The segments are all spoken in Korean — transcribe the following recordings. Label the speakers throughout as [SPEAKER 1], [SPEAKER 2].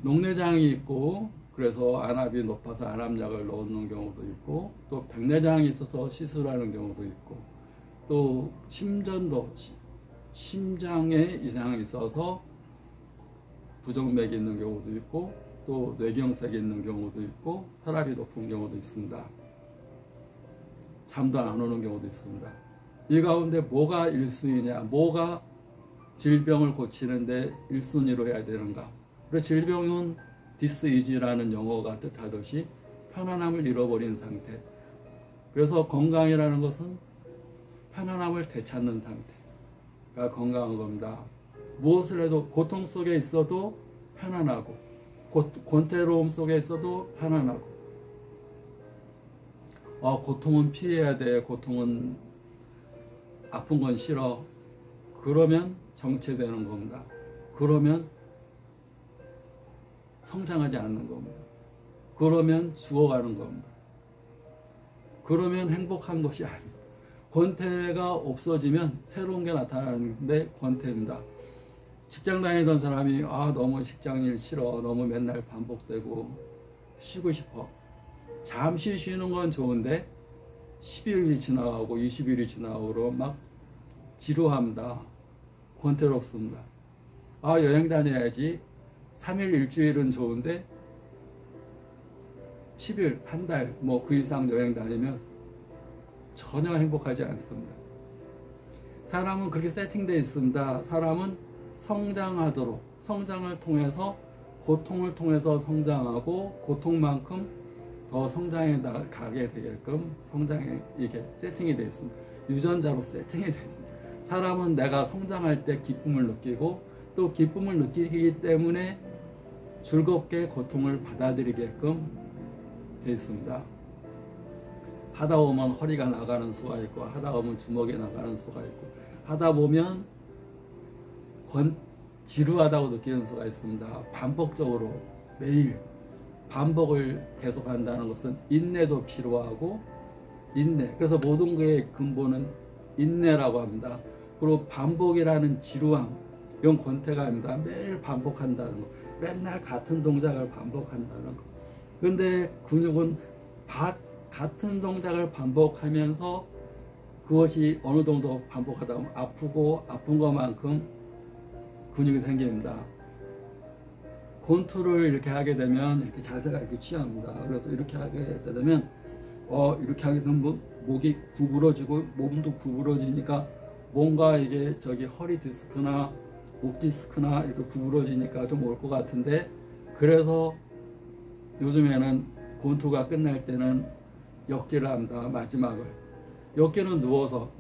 [SPEAKER 1] 녹내장이 있고 그래서 안압이 높아서 안압약을 넣는 경우도 있고, 또 백내장이 있어서 시술하는 경우도 있고, 또 심장에 이상이 있어서 부정맥이 있는 경우도 있고, 또 뇌경색이 있는 경우도 있고, 혈압이 높은 경우도 있습니다. 잠도 안 오는 경우도 있습니다. 이 가운데 뭐가 1순위냐, 뭐가 질병을 고치는데 1순위로 해야 되는가. 그래서 질병은 디스이지라는 영어가 뜻하듯이 편안함을 잃어버린 상태. 그래서 건강이라는 것은 편안함을 되찾는 상태가 건강한 겁니다. 무엇을 해도 고통 속에 있어도 편안하고, 권태로움 속에 있어도 편안하고, 고통은 피해야 돼, 고통은 아픈 건 싫어, 그러면 정체되는 겁니다. 그러면 성장하지 않는 겁니다. 그러면 죽어가는 겁니다. 그러면 행복한 것이 아닙니다. 권태가 없어지면 새로운 게 나타나는데 권태입니다. 직장 다니던 사람이 너무 직장일 싫어, 너무 맨날 반복되고 쉬고 싶어. 잠시 쉬는 건 좋은데 10일이 지나가고 20일이 지나고 막 지루합니다. 권태롭습니다. 여행 다녀야지. 3일 일주일은 좋은데 10일, 한 달, 그 이상 여행 다니면 전혀 행복하지 않습니다. 사람은 그렇게 세팅되어 있습니다. 사람은 성장하도록, 성장을 통해서, 고통을 통해서 성장하고, 고통만큼 더 성장해 나가게 되게끔 이게 세팅이 되어 있습니다. 유전자로 세팅이 되어 있습니다. 사람은 내가 성장할 때 기쁨을 느끼고, 또 기쁨을 느끼기 때문에 즐겁게 고통을 받아들이게끔 되어 있습니다. 하다 보면 허리가 나가는 수가 있고, 하다 보면 주먹이 나가는 수가 있고, 하다 보면 지루하다고 느끼는 수가 있습니다. 반복적으로 매일 반복을 계속한다는 것은 인내도 필요하고, 그래서 모든 것의 근본은 인내라고 합니다. 그리고 반복이라는 지루함, 이건 권태가 아닙니다. 매일 반복한다는 거, 맨날 같은 동작을 반복한다는 거. 그런데 근육은 같은 동작을 반복하면서 그것이 어느 정도 반복하다 보면 아프고, 아픈 것만큼 근육이 생깁니다. 권투를 이렇게 하게 되면 이렇게 자세가 이렇게 취합니다. 그래서 이렇게 하게 되면 이렇게 하게 되면 목이 구부러지고 몸도 구부러지니까 뭔가 이게 허리 디스크나 목 디스크나 이렇게 구부러지니까 좀 올 것 같은데, 그래서 요즘에는 권투가 끝날 때는 역기를 합니다. 마지막을. 역기는 누워서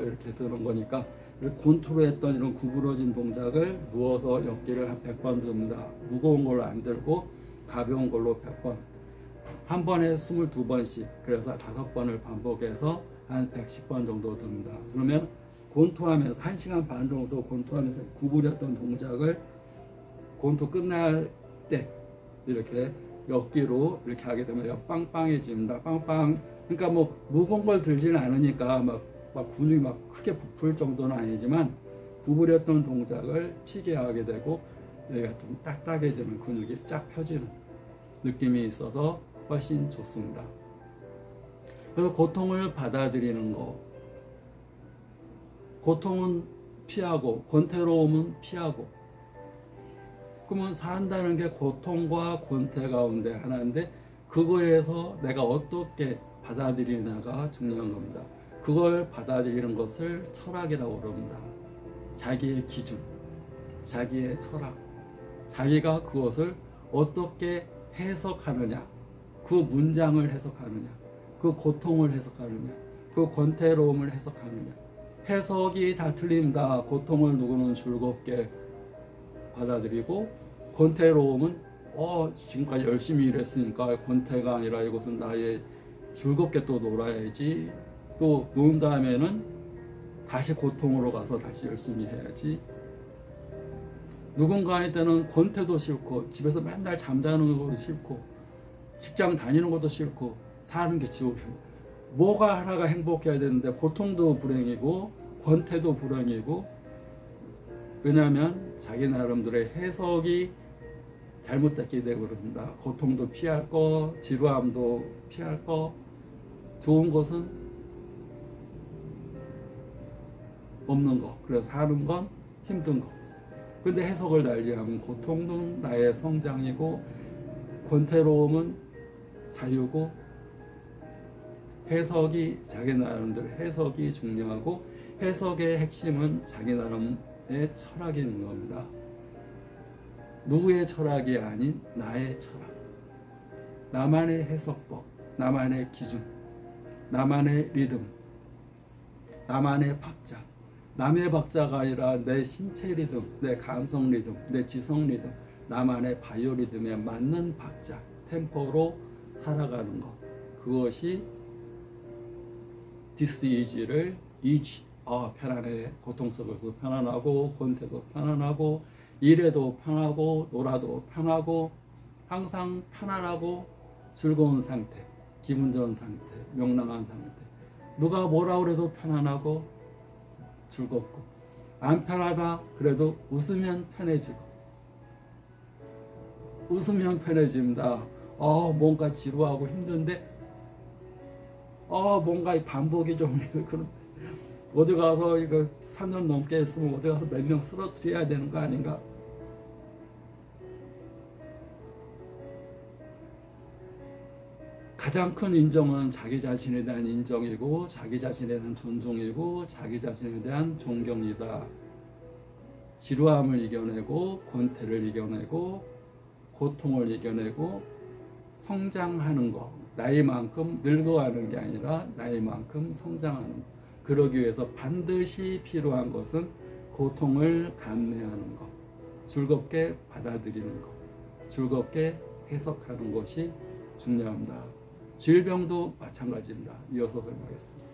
[SPEAKER 1] 이렇게 드는 거니까, 권투로 했던 이런 구부러진 동작을 누워서 역기를 한 100번 듭니다. 무거운 걸로 안 들고 가벼운 걸로 100번. 한 번에 22번씩. 그래서 5번을 반복해서 한 110번 정도 듭니다. 그러면 권투하면서 1시간 반 정도 권투하면서 구부렸던 동작을 권투 끝날 때 이렇게 역기로 이렇게 하게 되면 빵빵해집니다. 빵빵. 그러니까 무거운 걸 들지는 않으니까 막 근육이 막 크게 부풀 정도는 아니지만, 구부렸던 동작을 피게 하게 되고 여기가 좀 딱딱해지는, 근육이 쫙 펴지는 느낌이 있어서 훨씬 좋습니다. 그래서 고통을 받아들이는 거, 고통은 피하고 권태로움은 피하고, 그러면 산다는 게 고통과 권태 가운데 하나인데, 그거에서 내가 어떻게 받아들이느냐가 중요한 겁니다. 그걸 받아들이는 것을 철학이라고 그럽니다. 자기의 기준, 자기의 철학, 자기가 그것을 어떻게 해석하느냐, 그 문장을 해석하느냐, 그 고통을 해석하느냐, 그 권태로움을 해석하느냐. 해석이 다 틀립니다. 고통을 누구는 즐겁게 받아들이고, 권태로움은 지금까지 열심히 일했으니까 권태가 아니라 이것은 나의 즐겁게 또 놀아야지, 또 놓은 다음에는 다시 고통으로 가서 다시 열심히 해야지. 누군가의 때는 권태도 싫고, 집에서 맨날 잠자는 것도 싫고, 직장 다니는 것도 싫고, 사는 게 지옥이에요. 뭐가 하나가 행복해야 되는데 고통도 불행이고 권태도 불행이고, 왜냐하면 자기 나름대로의 해석이 잘못됐게 되고 그럽니다. 고통도 피할 거, 지루함도 피할 거, 좋은 것은 없는 거. 그래서 사는 건 힘든 거. 근데 해석을 달리하면 고통은 나의 성장이고 권태로움은 자유고, 해석이 자기 나름대로 해석이 중요하고, 해석의 핵심은 자기 나름의 철학이 있는 겁니다. 누구의 철학이 아닌 나의 철학, 나만의 해석법, 나만의 기준, 나만의 리듬, 나만의 박자. 남의 박자가 아니라 내 신체 리듬, 내 감성 리듬, 내 지성 리듬, 나만의 바이오 리듬에 맞는 박자, 템포로 살아가는 것. 그것이 This is를 easy, 편안해. 고통 속에서도 편안하고, 권태도 편안하고, 일해도 편하고, 놀아도 편하고, 항상 편안하고 즐거운 상태, 기분 좋은 상태, 명랑한 상태. 누가 뭐라 그래도 편안하고 즐겁고, 안 편하다 그래도 웃으면 편해지고, 웃으면 편해집니다. 뭔가 지루하고 힘든데 뭔가 이 반복이 좀 그런, 어디 가서 이거 3년 넘게 했으면 어디 가서 몇 명 쓰러뜨려야 되는 거 아닌가? 가장 큰 인정은 자기 자신에 대한 인정이고, 자기 자신에 대한 존중이고, 자기 자신에 대한 존경이다. 지루함을 이겨내고, 권태를 이겨내고, 고통을 이겨내고 성장하는 것. 나이만큼 늙어가는 게 아니라 나이만큼 성장하는 것. 그러기 위해서 반드시 필요한 것은 고통을 감내하는 것, 즐겁게 받아들이는 것, 즐겁게 해석하는 것이 중요합니다. 질병도 마찬가지입니다. 이어서 설명하겠습니다.